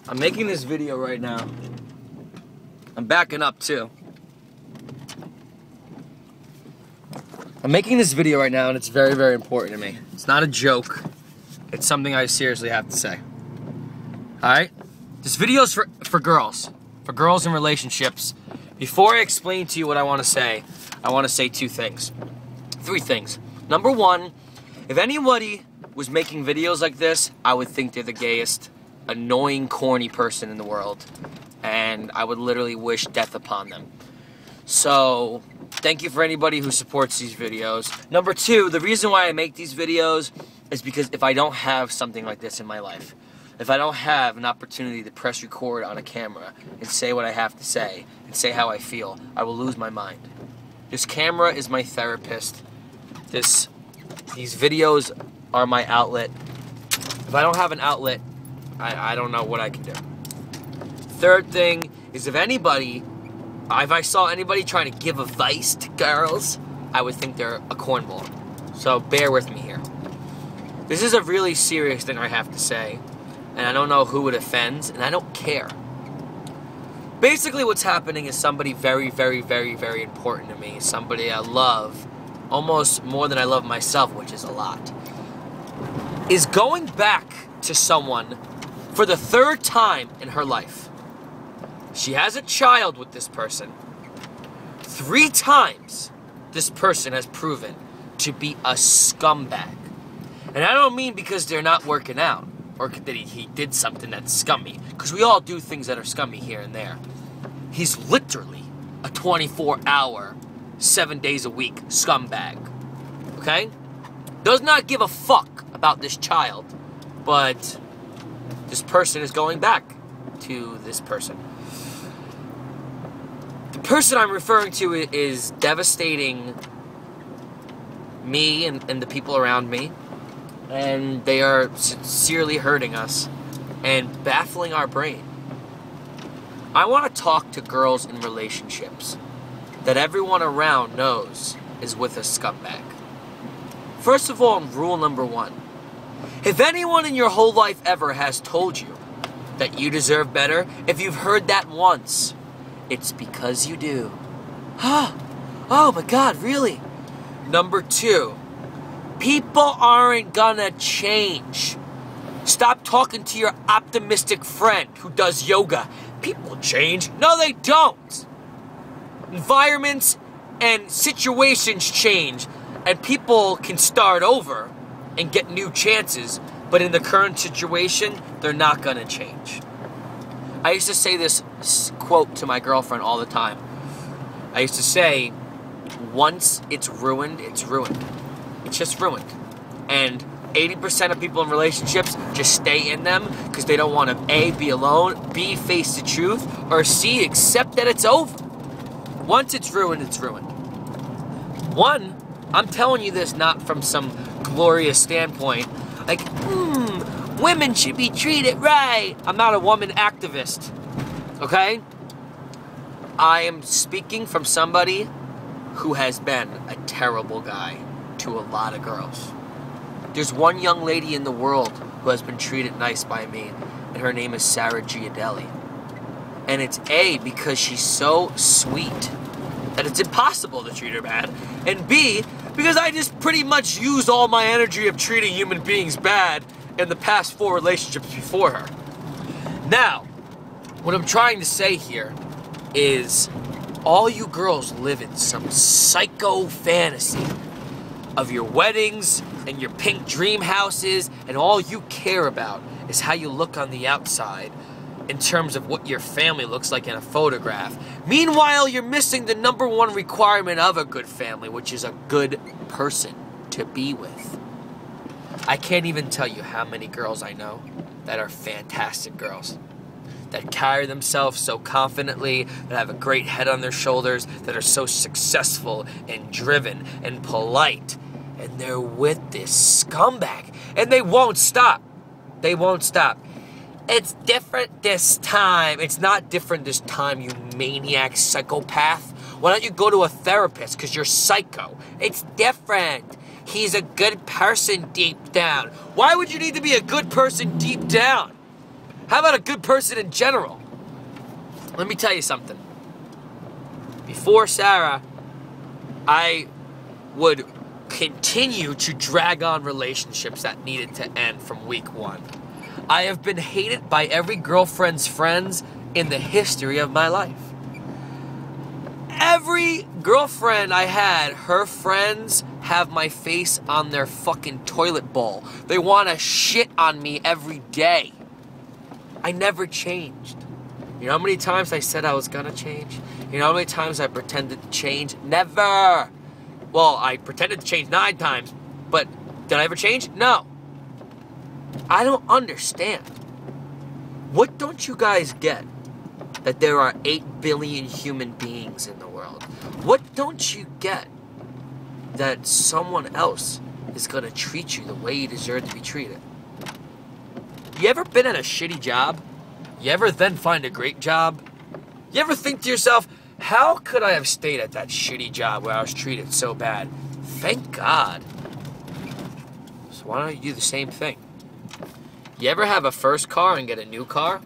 I'm making this video right now. I'm backing up too. I'm making this video right now and it's very, very important to me. It's not a joke. It's something I seriously have to say. Alright? This video is for girls. For girls in relationships. Before I explain to you what I want to say two things. Three things. Number one, if anybody was making videos like this, I would think they're the gayest, annoying, corny person in the world. And I would literally wish death upon them. So, thank you for anybody who supports these videos. Number two, the reason why I make these videos is because if I don't have something like this in my life, if I don't have an opportunity to press record on a camera and say what I have to say and say how I feel, I will lose my mind. This camera is my therapist. These videos are my outlet. If I don't have an outlet, I don't know what I can do. Third thing is if I saw anybody trying to give advice to girls, I would think they're a cornball. So bear with me here. This is a really serious thing I have to say, and I don't know who it offends, and I don't care. Basically what's happening is somebody very, very, very, very important to me, somebody I love, almost more than I love myself, which is a lot, is going back to someone for the third time in her life. She has a child with this person. 3 times this person has proven to be a scumbag. And I don't mean because they're not working out or that he did something that's scummy, because we all do things that are scummy here and there. He's literally a 24-hour, 7 days a week scumbag. Okay? Does not give a fuck about this child, but this person is going back to this person. The person I'm referring to is devastating me and the people around me, and they are sincerely hurting us and baffling our brain. I want to talk to girls in relationships that everyone around knows is with a scumbag. First of all, rule number 1. If anyone in your whole life ever has told you that you deserve better, if you've heard that once, it's because you do. Oh my God, really? Number 2, people aren't gonna change. Stop talking to your optimistic friend who does yoga. People change. No, they don't. Environments and situations change, and people can start over and get new chances, but in the current situation, they're not gonna change. I used to say this quote to my girlfriend all the time. I used to say, once it's ruined, it's ruined. It's just ruined. And 80% of people in relationships just stay in them because they don't want to A, be alone, B, face the truth, or C, accept that it's over. Once it's ruined, it's ruined. One, I'm telling you this not from some glorious standpoint, like, women should be treated right. I'm not a woman activist, okay? I am speaking from somebody who has been a terrible guy to a lot of girls. There's one young lady in the world who has been treated nice by me, and her name is Sarah Giardelli. And it's A, because she's so sweet that it's impossible to treat her bad, and B, because I just pretty much used all my energy of treating human beings bad in the past 4 relationships before her. Now, what I'm trying to say here is all you girls live in some psycho fantasy of your weddings and your pink dream houses, and all you care about is how you look on the outside in terms of what your family looks like in a photograph. Meanwhile, you're missing the number 1 requirement of a good family, which is a good person to be with. I can't even tell you how many girls I know that are fantastic girls, that carry themselves so confidently, that have a great head on their shoulders, that are so successful and driven and polite, and they're with this scumbag, and they won't stop. They won't stop. It's different this time. It's not different this time, you maniac psychopath. Why don't you go to a therapist, because you're psycho? It's different. He's a good person deep down. Why would you need to be a good person deep down? How about a good person in general? Let me tell you something. Before Sarah, I would continue to drag on relationships that needed to end from week one. I have been hated by every girlfriend's friends in the history of my life. Every girlfriend I had, her friends have my face on their fucking toilet bowl. They want to shit on me every day. I never changed. You know how many times I said I was gonna change? You know how many times I pretended to change? Never! Well, I pretended to change 9 times, but did I ever change? No. I don't understand. What don't you guys get? That there are 8 billion human beings in the world. What don't you get? That someone else is gonna treat you the way you deserve to be treated. You ever been at a shitty job? You ever then find a great job? You ever think to yourself, how could I have stayed at that shitty job where I was treated so bad? Thank God. So why don't you do the same thing? You ever have a first car and get a new car?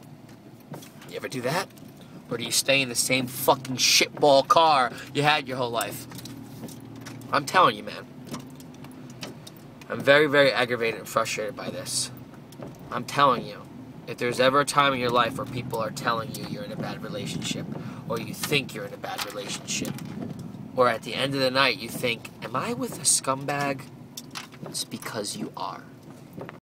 You ever do that? Or do you stay in the same fucking shitball car you had your whole life? I'm telling you, man. I'm very, very aggravated and frustrated by this. I'm telling you, if there's ever a time in your life where people are telling you you're in a bad relationship, or you think you're in a bad relationship, or at the end of the night you think, am I with a scumbag? It's because you are.